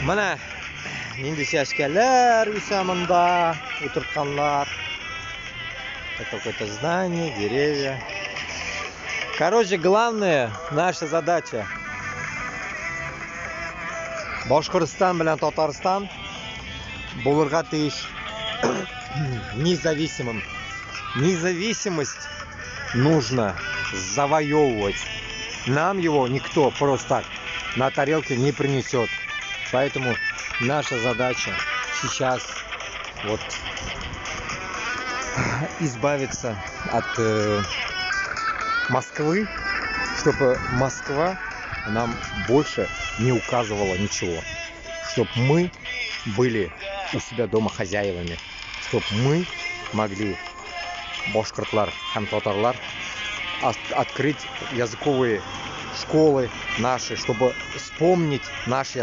Mana nindi shashkalar usamында o'tirganlar. Это какое-то здание, деревья. Короче, главная наша задача Башкортостан bilan Татарстан bo'lirga тиеш независимым. Независимость нужно завоевывать. Нам его никто просто так на тарелке не принесет. Поэтому наша задача сейчас вот избавиться от Москвы, чтобы Москва нам больше не указывала ничего, чтобы мы были у себя дома хозяевами, чтобы мы могли, башкортлар, татарлар, открыть языковые школы наши, чтобы вспомнить наши